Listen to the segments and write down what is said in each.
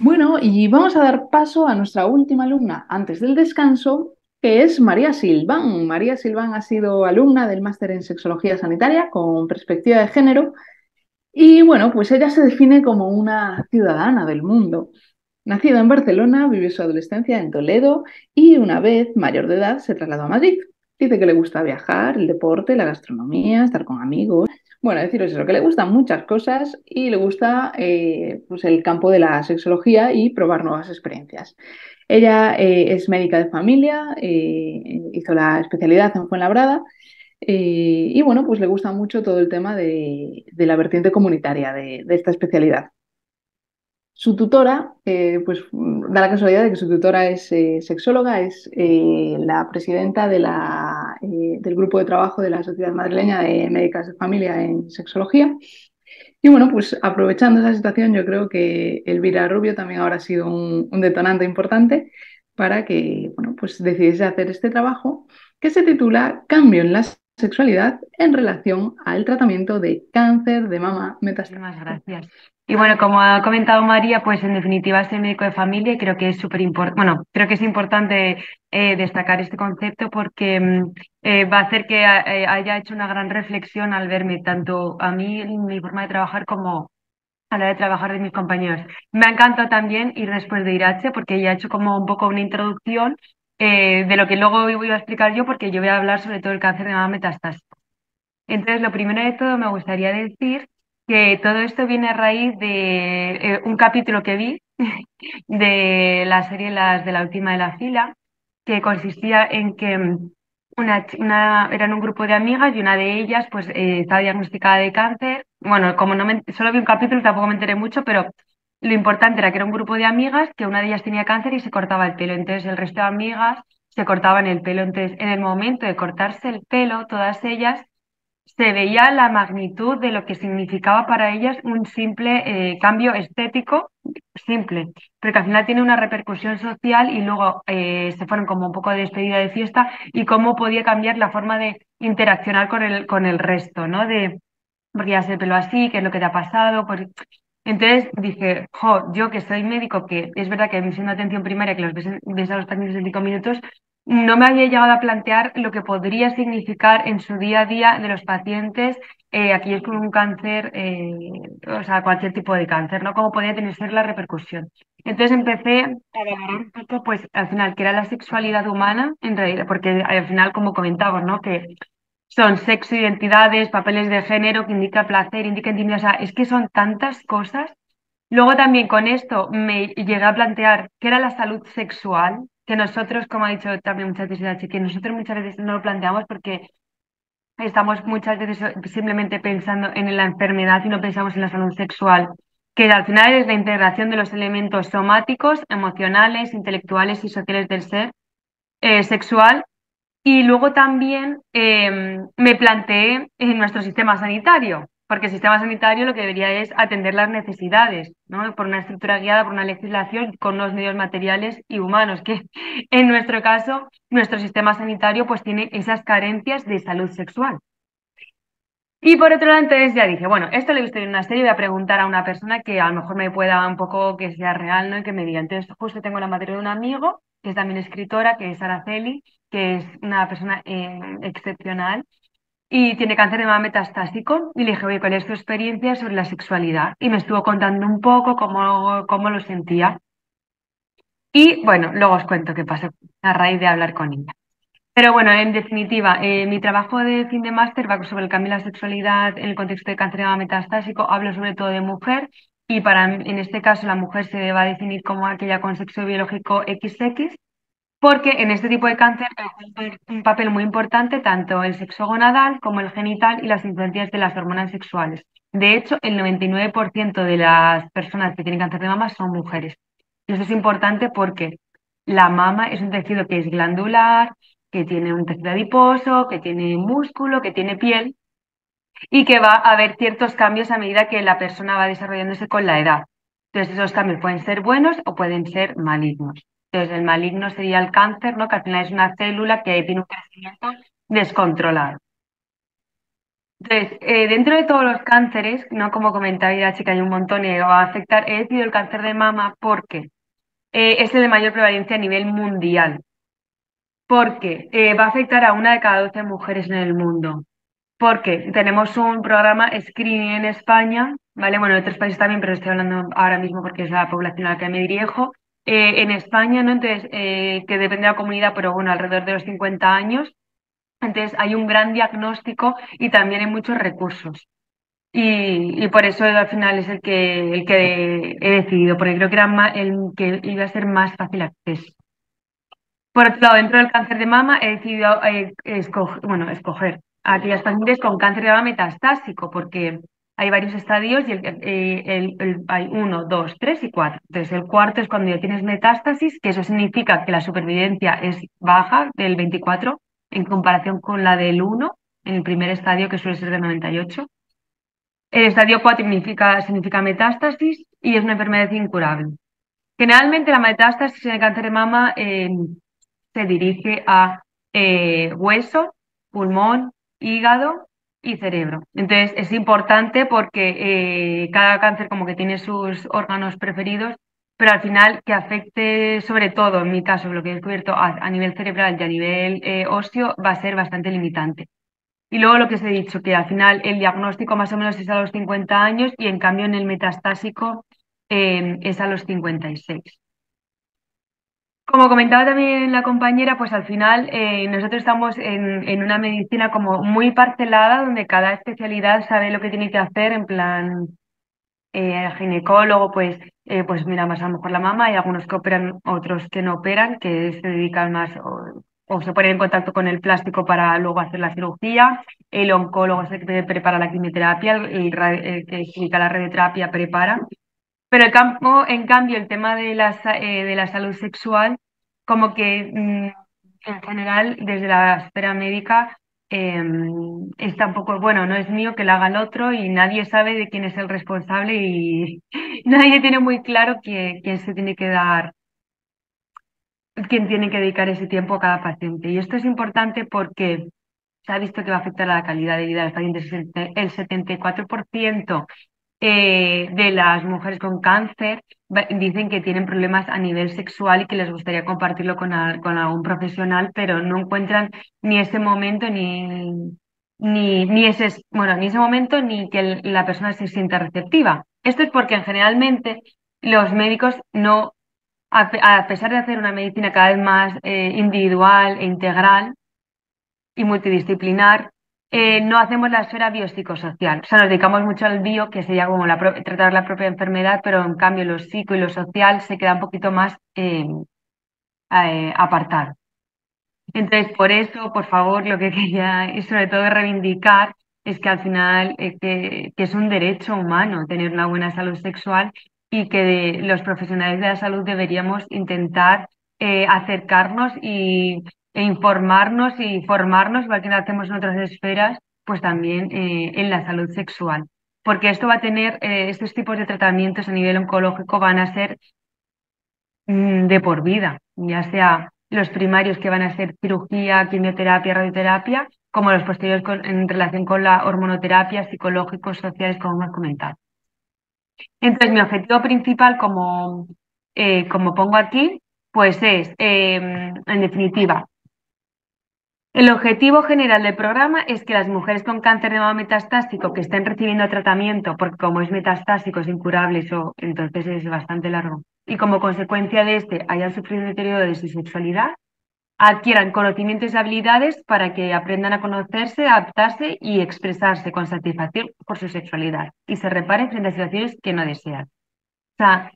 Bueno, y vamos a dar paso a nuestra última alumna antes del descanso, que es María Silván. María Silván ha sido alumna del máster en Sexología Sanitaria con perspectiva de género y bueno, pues ella se define como una ciudadana del mundo. Nacida en Barcelona, vivió su adolescencia en Toledo y una vez mayor de edad se trasladó a Madrid. Dice que le gusta viajar, el deporte, la gastronomía, estar con amigos. Bueno, deciros eso, que le gustan muchas cosas y le gusta pues el campo de la sexología y probar nuevas experiencias. Ella es médica de familia, hizo la especialidad en Fuenlabrada y bueno, pues le gusta mucho todo el tema de la vertiente comunitaria de esta especialidad. Su tutora, pues da la casualidad de que su tutora es sexóloga, es la presidenta del grupo de trabajo de la Sociedad Madrileña de Médicas de Familia en Sexología. Y bueno, pues aprovechando esa situación, yo creo que Elvira Rubio también habrá sido un detonante importante para que, bueno, pues decidiese hacer este trabajo que se titula Cambio en la sexualidad en relación al tratamiento de cáncer de mama Muchísimas metastásico. gracias. Y bueno, como ha comentado María, pues en definitiva ser médico de familia y creo que es súper importante, bueno, creo que es importante destacar este concepto porque va a hacer que haya hecho una gran reflexión al verme tanto a mí en mi forma de trabajar como a la de trabajar de mis compañeros. Me ha encantado también ir después de Irache porque ella ha hecho como un poco una introducción de lo que luego voy a explicar yo porque yo voy a hablar sobre todo el cáncer de mama metastásico. Entonces, lo primero de todo, me gustaría decir que todo esto viene a raíz de un capítulo que vi de la serie Las de la última de la fila, que consistía en que eran un grupo de amigas y una de ellas pues estaba diagnosticada de cáncer. Bueno, como solo vi un capítulo, tampoco me enteré mucho, pero lo importante era que era un grupo de amigas, que una de ellas tenía cáncer y se cortaba el pelo. Entonces, el resto de amigas se cortaban el pelo. Entonces, en el momento de cortarse el pelo, todas ellas se veía la magnitud de lo que significaba para ellas un simple cambio estético, simple, pero que al final tiene una repercusión social y luego se fueron como un poco de despedida de fiesta y cómo podía cambiar la forma de interaccionar con el resto, ¿no? De, porque ya se el pelo así, qué es lo que te ha pasado, pues entonces dije, jo, yo que soy médico, que es verdad que siendo atención primaria, que los ves a los pacientes en 5 minutos, no me había llegado a plantear lo que podría significar en su día a día de los pacientes, aquellos con un cáncer, o sea, cualquier tipo de cáncer, ¿no? Cómo podía tener ser la repercusión. Entonces empecé a valorar un poco, pues, al final, qué era la sexualidad humana, en realidad, porque al final, como comentamos, ¿no? Que son sexo, identidades, papeles de género, que indica placer, indica intimidad, o sea, es que son tantas cosas. Luego también con esto me llegué a plantear qué era la salud sexual, que nosotros, como ha dicho también muchas veces H, que nosotros muchas veces no lo planteamos porque estamos muchas veces simplemente pensando en la enfermedad y no pensamos en la salud sexual, que al final es la integración de los elementos somáticos, emocionales, intelectuales y sociales del ser sexual. Y luego también me planteé en nuestro sistema sanitario, porque el sistema sanitario lo que debería es atender las necesidades, ¿no? Por una estructura guiada, por una legislación con unos medios materiales y humanos, que en nuestro caso, nuestro sistema sanitario pues tiene esas carencias de salud sexual. Y por otro lado, entonces ya dije, bueno, esto lo he visto en una serie, voy a preguntar a una persona que a lo mejor me pueda un poco que sea real, ¿no? Y que me diga. Entonces, justo tengo la materia de un amigo, que es también escritora, que es Araceli, que es una persona excepcional y tiene cáncer de mama metastásico. Y le dije, oye, ¿cuál es tu experiencia sobre la sexualidad? Y me estuvo contando un poco cómo lo sentía. Y bueno, luego os cuento qué pasó a raíz de hablar con ella. Pero bueno, en definitiva, mi trabajo de fin de máster va sobre el cambio de la sexualidad en el contexto de cáncer de mama metastásico. Hablo sobre todo de mujer y en este caso la mujer se va a definir como aquella con sexo biológico XX, porque en este tipo de cáncer juega un papel muy importante tanto el sexo gonadal como el genital y las influencias de las hormonas sexuales. De hecho, el 99% de las personas que tienen cáncer de mama son mujeres. Y eso es importante porque la mama es un tejido que es glandular, que tiene un tejido adiposo, que tiene músculo, que tiene piel y que va a haber ciertos cambios a medida que la persona va desarrollándose con la edad. Entonces, esos cambios pueden ser buenos o pueden ser malignos. Entonces, el maligno sería el cáncer, ¿no? Que al final es una célula que tiene un crecimiento descontrolado. Entonces, dentro de todos los cánceres, no como comentaba Irachi, que hay un montón y va a afectar, he decidido el cáncer de mama porque es el de mayor prevalencia a nivel mundial, porque va a afectar a 1 de cada 12 mujeres en el mundo, porque tenemos un programa screening en España, ¿vale? Bueno, en otros países también, pero estoy hablando ahora mismo porque es la población a la que me dirijo. En España, ¿no? Entonces, que depende de la comunidad, pero bueno, alrededor de los 50 años. Entonces, hay un gran diagnóstico y también hay muchos recursos. Y por eso al final es el que he decidido, porque creo que era el que iba a ser más fácil acceso. Por otro lado, dentro del cáncer de mama he decidido escoger a aquellas pacientes con cáncer de mama metastásico, porque hay varios estadios y hay 1, 2, 3 y 4. Entonces, el cuarto es cuando ya tienes metástasis, que eso significa que la supervivencia es baja, del 24, en comparación con la del 1, en el primer estadio, que suele ser del 98. El estadio 4 significa metástasis y es una enfermedad incurable. Generalmente la metástasis en el cáncer de mama se dirige a hueso, pulmón, hígado y cerebro. Entonces es importante porque cada cáncer como que tiene sus órganos preferidos, pero al final que afecte sobre todo, en mi caso, lo que he descubierto a nivel cerebral y a nivel óseo va a ser bastante limitante. Y luego lo que os he dicho, que al final el diagnóstico más o menos es a los 50 años y en cambio en el metastásico es a los 56. Como comentaba también la compañera, pues al final nosotros estamos en una medicina como muy parcelada, donde cada especialidad sabe lo que tiene que hacer, en plan ginecólogo, pues mira más a lo mejor la mama, hay algunos que operan, otros que no operan, que se dedican más o se ponen en contacto con el plástico para luego hacer la cirugía, el oncólogo es el que prepara la quimioterapia, el que explica la radioterapia prepara. Pero en cambio, el tema de la salud sexual, como que en general, desde la esfera médica, está un poco, bueno, no es mío, que lo haga el otro y nadie sabe de quién es el responsable y nadie tiene muy claro quién se tiene que dar, quién tiene que dedicar ese tiempo a cada paciente. Y esto es importante porque se ha visto que va a afectar a la calidad de vida de los pacientes. El 74% de las mujeres con cáncer dicen que tienen problemas a nivel sexual y que les gustaría compartirlo con algún profesional, pero no encuentran ni ese momento ni ese momento ni que la persona se sienta receptiva. Esto es porque generalmente los médicos no, a pesar de hacer una medicina cada vez más individual e integral, y multidisciplinar, no hacemos la esfera biopsicosocial. O sea, nos dedicamos mucho al bio, que sería como tratar la propia enfermedad, pero en cambio lo psico y lo social se queda un poquito más apartado. Entonces, por eso, por favor, lo que quería y sobre todo reivindicar es que al final que es un derecho humano tener una buena salud sexual y que los profesionales de la salud deberíamos intentar acercarnos e informarnos y formarnos, igual que lo hacemos en otras esferas, pues también en la salud sexual. Porque esto va a tener, estos tipos de tratamientos a nivel oncológico van a ser de por vida, ya sea los primarios que van a ser cirugía, quimioterapia, radioterapia, como los posteriores en relación con la hormonoterapia, psicológicos, sociales, como hemos comentado. Entonces, mi objetivo principal, como pongo aquí, pues es, en definitiva, el objetivo general del programa es que las mujeres con cáncer de mama metastásico que estén recibiendo tratamiento, porque como es metastásico, es incurable, eso entonces es bastante largo, y como consecuencia de este hayan sufrido un deterioro de su sexualidad, adquieran conocimientos y habilidades para que aprendan a conocerse, a adaptarse y expresarse con satisfacción por su sexualidad y se reparen frente a situaciones que no desean. O sea,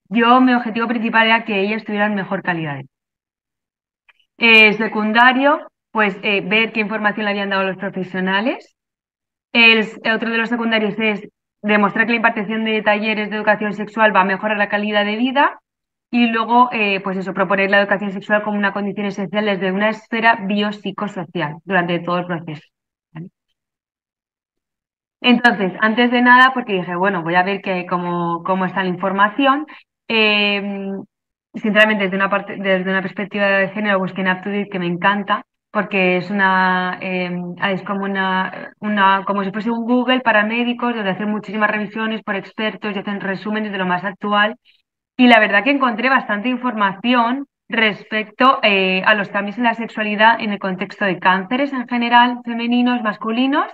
mi objetivo principal era que ellas tuvieran mejor calidad. Secundario, pues ver qué información le habían dado los profesionales. Otro de los secundarios es demostrar que la impartición de talleres de educación sexual va a mejorar la calidad de vida y luego, pues eso, proponer la educación sexual como una condición esencial desde una esfera biopsicosocial durante todo el proceso. ¿Vale? Entonces, antes de nada, porque dije, bueno, voy a ver cómo está la información. eh, Sinceramente, desde una perspectiva de género, busqué en UpToDate, que me encanta, porque es como como si fuese un Google para médicos, donde hacen muchísimas revisiones por expertos y hacen resúmenes de lo más actual. Y la verdad que encontré bastante información respecto a los cambios en la sexualidad en el contexto de cánceres en general, femeninos, masculinos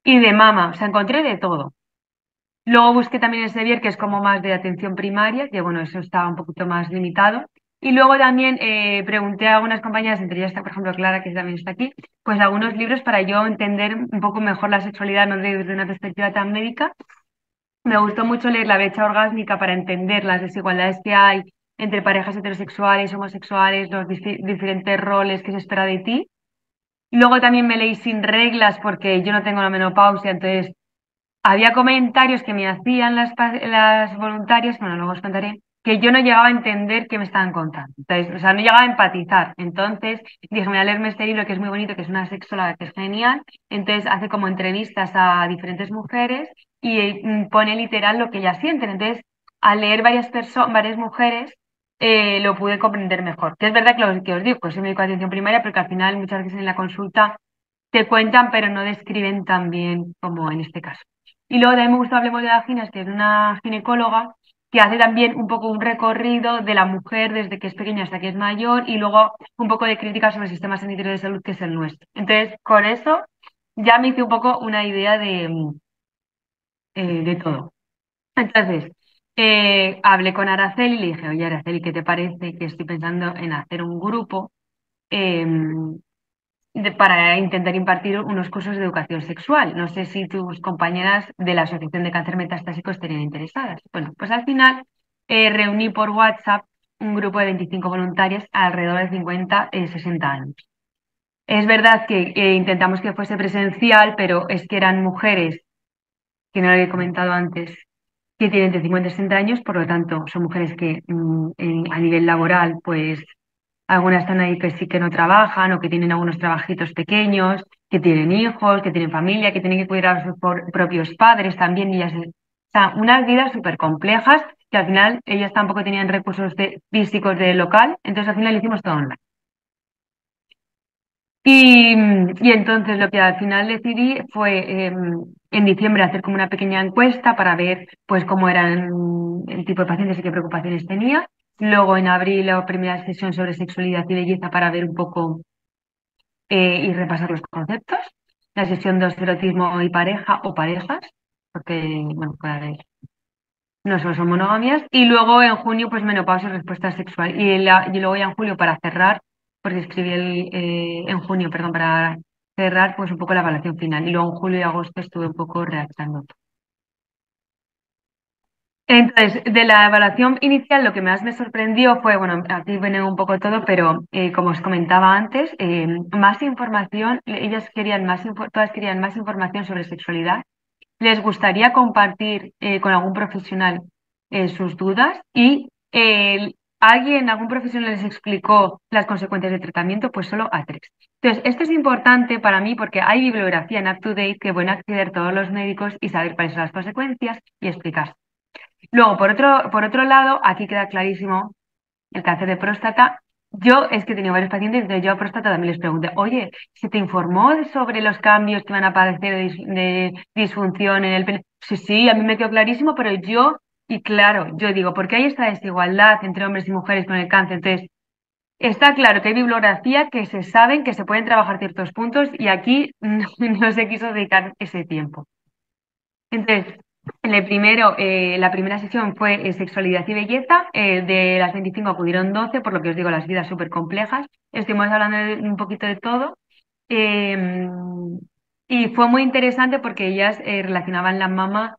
y de mama. O sea, encontré de todo. Luego busqué también el Sevier, que es como más de atención primaria, que bueno, eso estaba un poquito más limitado. Y luego también pregunté a algunas compañeras, entre ellas está, por ejemplo, Clara, que también está aquí, pues algunos libros para yo entender un poco mejor la sexualidad, no desde una perspectiva tan médica. Me gustó mucho leer La brecha orgásmica para entender las desigualdades que hay entre parejas heterosexuales, homosexuales, los diferentes roles que se espera de ti. Luego también me leí Sin reglas porque yo no tengo la menopausia, entonces había comentarios que me hacían las voluntarias, bueno, luego os contaré, que yo no llegaba a entender qué me estaban contando. Entonces, o sea, no llegaba a empatizar. Entonces dije, voy a leerme este libro que es muy bonito, que es una sexóloga que es genial. Entonces hace como entrevistas a diferentes mujeres y pone literal lo que ellas sienten. Entonces, al leer varias mujeres, lo pude comprender mejor. Que es verdad que os digo, pues soy médico de atención primaria, porque al final muchas veces en la consulta te cuentan, pero no describen tan bien como en este caso. Y luego también me gusta Hablemos de Vaginas, que es una ginecóloga que hace también un poco un recorrido de la mujer desde que es pequeña hasta que es mayor y luego un poco de crítica sobre el sistema sanitario de salud que es el nuestro. Entonces, con eso ya me hice un poco una idea de todo. Entonces, hablé con Araceli y le dije, oye, Araceli, ¿qué te parece que estoy pensando en hacer un grupo? em, para intentar impartir unos cursos de educación sexual? No sé si tus compañeras de la Asociación de Cáncer Metastásico estarían interesadas. Bueno, pues al final reuní por WhatsApp un grupo de 25 voluntarias alrededor de 50, 60 años. Es verdad que intentamos que fuese presencial, pero es que eran mujeres, que no lo había comentado antes, que tienen entre 50 y 60 años, por lo tanto, son mujeres que a nivel laboral, pues algunas están ahí que sí que no trabajan o que tienen algunos trabajitos pequeños, que tienen hijos, que tienen familia, que tienen que cuidar a sus propios padres también. O sea, unas vidas súper complejas que al final ellas tampoco tenían recursos físicos de local, entonces al final hicimos todo online. Y entonces lo que al final decidí fue en diciembre hacer como una pequeña encuesta para ver pues cómo eran el tipo de pacientes y qué preocupaciones tenía. Luego en abril la primera sesión sobre sexualidad y belleza para ver un poco y repasar los conceptos. La sesión 2 erotismo y pareja o parejas, porque bueno, puede haber, no solo son monogamias. Y luego en junio pues menopausia y respuesta sexual. Y luego ya en julio para cerrar, porque escribí en junio, perdón, para cerrar pues un poco la evaluación final. Y luego en julio y agosto estuve un poco redactando. Entonces, de la evaluación inicial, lo que más me sorprendió fue, bueno, aquí viene un poco todo, pero como os comentaba antes, más información, ellas querían todas querían más información sobre sexualidad, les gustaría compartir con algún profesional sus dudas y algún profesional les explicó las consecuencias del tratamiento, pues solo a tres. Entonces, esto es importante para mí porque hay bibliografía en UpToDate que pueden acceder todos los médicos y saber cuáles son las consecuencias y explicar. Luego, por otro lado, aquí queda clarísimo el cáncer de próstata. Yo es que he tenido varios pacientes, entonces yo a próstata también les pregunté, oye, ¿se te informó sobre los cambios que van a aparecer de disfunción en el pene? Sí, sí, a mí me quedó clarísimo, pero y claro, yo digo, ¿por qué hay esta desigualdad entre hombres y mujeres con el cáncer? Entonces, está claro que hay bibliografía que se saben que se pueden trabajar ciertos puntos y aquí no se quiso dedicar ese tiempo. Entonces, la primera sesión fue sexualidad y belleza. De las 25 acudieron 12, por lo que os digo, las vidas súper complejas. Estuvimos hablando un poquito de todo. eh, y fue muy interesante porque ellas relacionaban la mama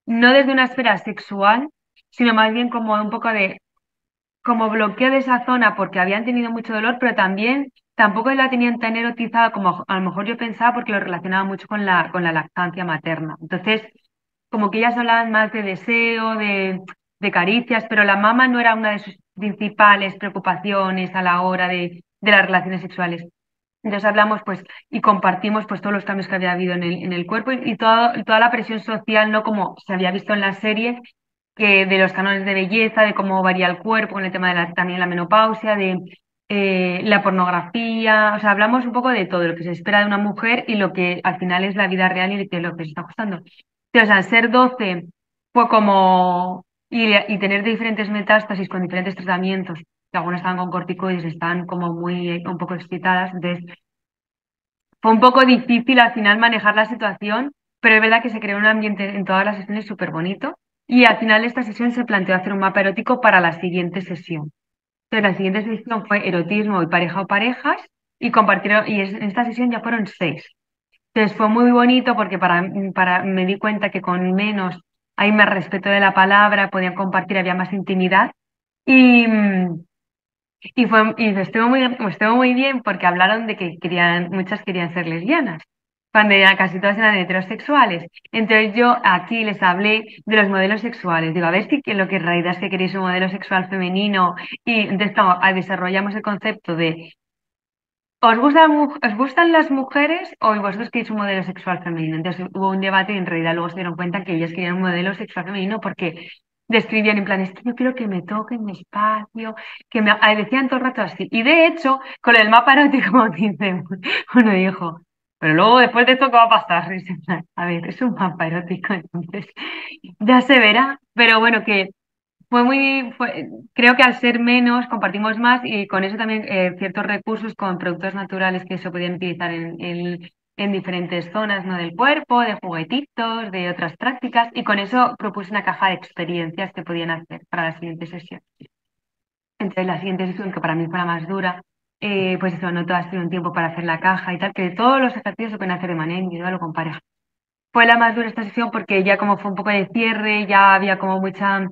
no desde una esfera sexual, sino más bien como un poco de como bloqueo de esa zona porque habían tenido mucho dolor, pero también tampoco la tenían tan erotizada como a lo mejor yo pensaba porque lo relacionaba mucho con la lactancia materna. Entonces, como que ellas hablaban más de deseo, de caricias, pero la mama no era una de sus principales preocupaciones a la hora de las relaciones sexuales. Entonces hablamos pues y compartimos pues todos los cambios que había habido en el cuerpo y toda la presión social, no como se había visto en las series, que de los cánones de belleza, de cómo varía el cuerpo, con el tema de también la menopausia, la pornografía, o sea, hablamos un poco de todo lo que se espera de una mujer y lo que al final es la vida real y de lo que se está ajustando. Entonces, al ser 12 fue como, y tener diferentes metástasis con diferentes tratamientos, que algunas estaban con corticoides, están como muy, un poco excitadas, entonces fue un poco difícil al final manejar la situación, pero es verdad que se creó un ambiente en todas las sesiones súper bonito. Y al final de esta sesión se planteó hacer un mapa erótico para la siguiente sesión. Entonces, la siguiente sesión fue erotismo y pareja o parejas, y compartieron, en esta sesión ya fueron 6. Entonces fue muy bonito porque me di cuenta que con menos hay más respeto de la palabra, podían compartir, había más intimidad. Y, estuvo muy bien porque hablaron de que muchas querían ser lesbianas, cuando ya casi todas eran heterosexuales. Entonces yo aquí les hablé de los modelos sexuales. Digo, a ver si lo que en realidad es que queréis un modelo sexual femenino. Y entonces desarrollamos el concepto de, ¿os gustan las mujeres o vosotros queréis un modelo sexual femenino? Entonces hubo un debate y en realidad luego se dieron cuenta que ellas querían un modelo sexual femenino porque describían en plan, es que yo quiero que me toquen despacio, decían todo el rato así. Y de hecho, con el mapa erótico, como dice uno dijo, pero luego después de esto, ¿qué va a pasar? Y dice, en plan, a ver, es un mapa erótico, entonces ya se verá. Pero bueno, que creo que al ser menos compartimos más y con eso también ciertos recursos con productos naturales que se podían utilizar en diferentes zonas, ¿no? Del cuerpo, de juguetitos, de otras prácticas, y con eso propuse una caja de experiencias que podían hacer para la siguiente sesión. Entonces la siguiente sesión, que para mí fue la más dura, pues eso, no todas tuvieron tiempo para hacer la caja y tal, que todos los ejercicios se pueden hacer de manera individual o con pareja. Fue la más dura esta sesión porque ya como fue un poco de cierre, ya había como mucha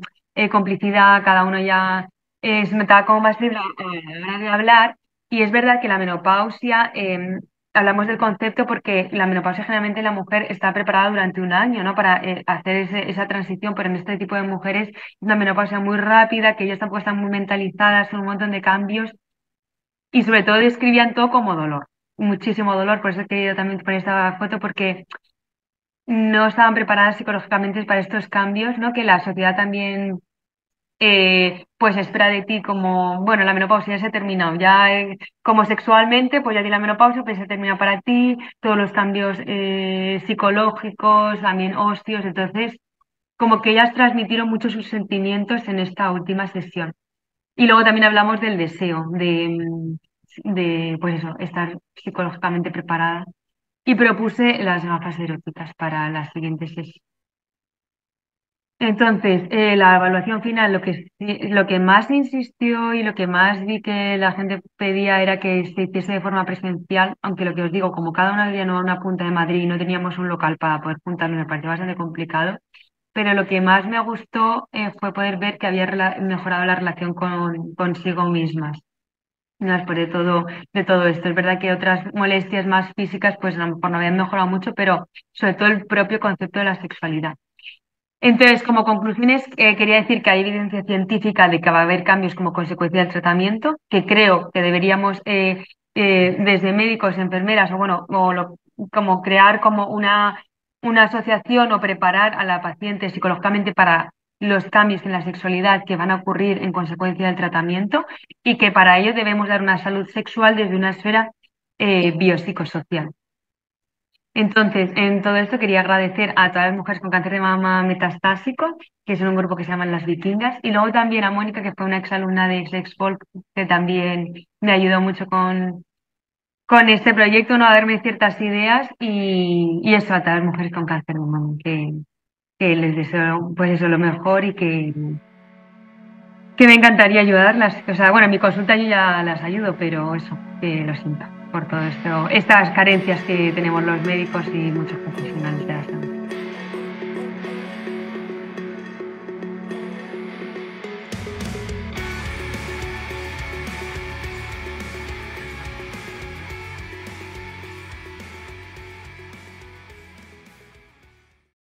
complicidad, cada uno ya se notaba como más libre a la hora de hablar. Y es verdad que la menopausia, hablamos del concepto porque la menopausia generalmente la mujer está preparada durante un año, ¿no? Para hacer esa transición, pero en este tipo de mujeres es una menopausia muy rápida, que ellas tampoco están muy mentalizadas, son un montón de cambios y sobre todo describían todo como dolor, muchísimo dolor. Por eso he querido también poner esta foto porque no estaban preparadas psicológicamente para estos cambios, ¿no? Que la sociedad también pues espera de ti como, bueno, la menopausia ya se ha terminado, ya como sexualmente, pues ya tiene la menopausia, pues se termina para ti, todos los cambios psicológicos, también óseos, entonces como que ellas transmitieron mucho sus sentimientos en esta última sesión. Y luego también hablamos del deseo, de pues eso, estar psicológicamente preparada. Y propuse las gafas eróticas para la siguiente sesión. Entonces, la evaluación final, lo que más insistió y lo que más vi que la gente pedía era que se hiciese de forma presencial, aunque lo que os digo, como cada una vivía en una punta de Madrid y no teníamos un local para poder juntarnos, me pareció bastante complicado. Pero lo que más me gustó fue poder ver que había mejorado la relación consigo mismas. No, después de todo esto. Es verdad que otras molestias más físicas, pues a lo mejor no habían mejorado mucho, pero sobre todo el propio concepto de la sexualidad. Entonces, como conclusiones, quería decir que hay evidencia científica de que va a haber cambios como consecuencia del tratamiento, que creo que deberíamos, desde médicos, enfermeras, o bueno, como crear como una asociación o preparar a la paciente psicológicamente para los cambios en la sexualidad que van a ocurrir en consecuencia del tratamiento y que para ello debemos dar una salud sexual desde una esfera biopsicosocial. Entonces, en todo esto quería agradecer a todas las mujeres con cáncer de mama metastásico, que son un grupo que se llaman las Vikingas, y luego también a Mónica, que fue una exalumna de Exlexpol, que también me ayudó mucho con este proyecto, ¿no? A darme ciertas ideas y eso a todas las mujeres con cáncer de mama, que les deseo pues eso lo mejor y que me encantaría ayudarlas. O sea, bueno, en mi consulta yo ya las ayudo, pero eso, que lo siento por todo esto, estas carencias que tenemos los médicos y muchos profesionales de la salud.